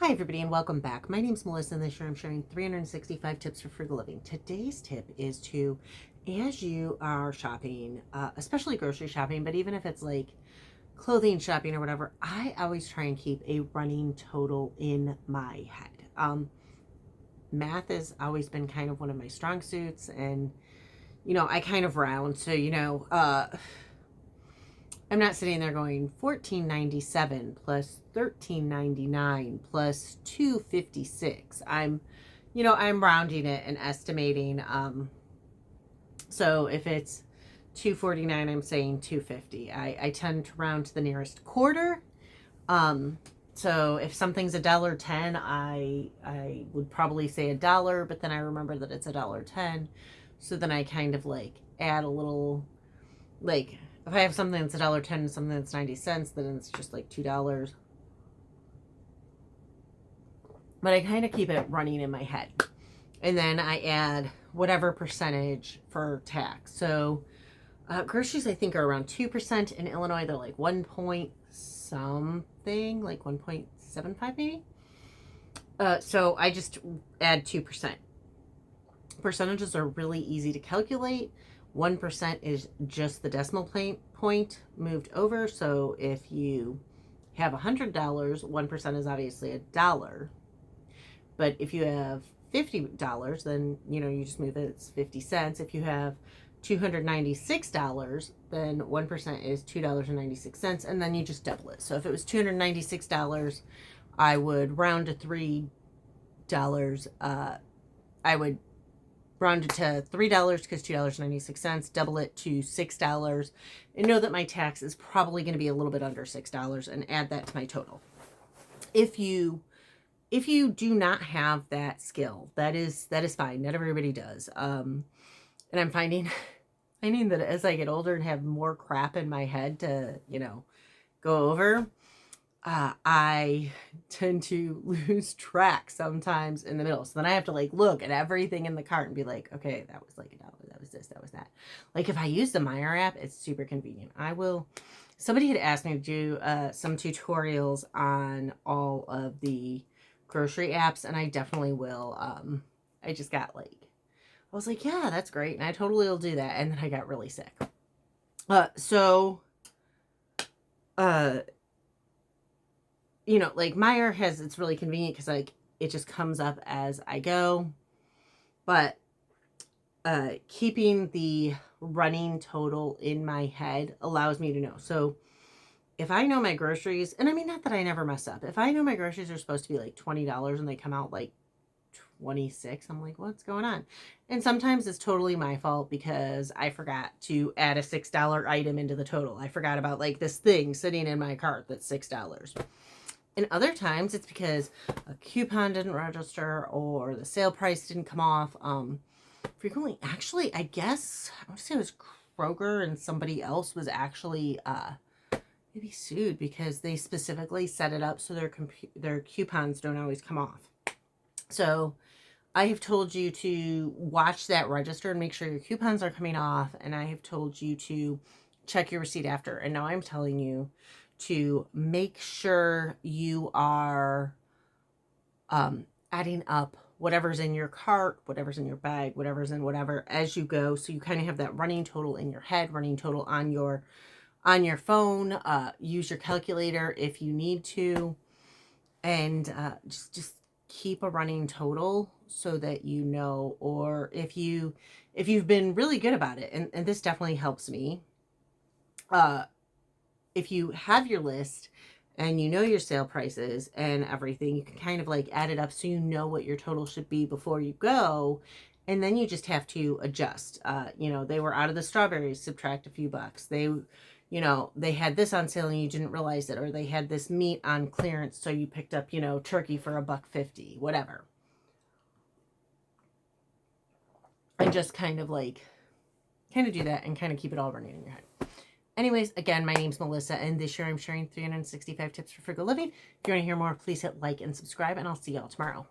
Hi everybody and welcome back. My name's Melissa and this year I'm sharing 365 tips for frugal living. Today's tip is to, as you are shopping, especially grocery shopping, but even if it's like clothing shopping or whatever, I always try and keep a running total in my head. Math has always been kind of one of my strong suits, and I kind of round. So, I'm not sitting there going $14.97 plus $13.99 plus $2.56. I'm rounding it and estimating. So if it's $2.49, I'm saying $2.50. I tend to round to the nearest quarter. So if something's $1.10, I would probably say $1, but then I remember that it's $1.10. So then I kind of like add a little, like, if I have something that's $1.10 and something that's 90 cents, then it's just like $2. But I kind of keep it running in my head. And then I add whatever percentage for tax. So groceries, I think, are around 2%. In Illinois, they're like 1 point something, like 1.75 maybe. So I just add 2%. Percentages are really easy to calculate. 1% is just the decimal point moved over. So if you have $100, 1% is obviously $1. But if you have $50, then you just move it, it's 50 cents. If you have $296, then 1% is $2.96, and then you just double it. So if it was $296, I would round to $3. I would round it to $3 because $2.96, double it to $6, and know that my tax is probably going to be a little bit under $6, and add that to my total. If you do not have that skill, that is fine. Not everybody does. And I'm finding that as I get older and have more crap in my head to, go over, I tend to lose track sometimes in the middle. So then I have to look at everything in the cart and be like, okay, that was like $1. That was this, that was that. Like if I use the Meyer app, it's super convenient. Somebody had asked me to do some tutorials on all of the grocery apps, and I definitely will. I just got I was like, yeah, that's great. And I totally will do that. And then I got really sick. Meyer it's really convenient because it just comes up as I go. But keeping the running total in my head allows me to know. So if I know my groceries, and I mean, not that I never mess up. If I know my groceries are supposed to be like $20 and they come out like 26, I'm like, what's going on? And sometimes it's totally my fault because I forgot to add a $6 item into the total. I forgot about this thing sitting in my cart that's $6. And other times it's because a coupon didn't register or the sale price didn't come off. Frequently, actually, I guess, I want to say it was Kroger, and somebody else was actually maybe sued because they specifically set it up so their coupons don't always come off. So I have told you to watch that register and make sure your coupons are coming off. And I have told you to check your receipt after. And now I'm telling you to make sure you are adding up whatever's in your cart, whatever's in your bag, whatever's in whatever as you go. So you kind of have that running total in your head, running total on your phone. Use your calculator if you need to, and just keep a running total so that or if you've been really good about it, and this definitely helps me. If you have your list and your sale prices and everything, you can kind of add it up so what your total should be before you go. And then you just have to adjust. They were out of the strawberries, subtract a few bucks. They had this on sale and you didn't realize it, or they had this meat on clearance, so you picked up, turkey for $1.50, whatever. And just kind of do that and kind of keep it all running in your head. Anyways, again, my name's Melissa, and this year I'm sharing 365 tips for frugal living. If you want to hear more, please hit like and subscribe, and I'll see y'all tomorrow.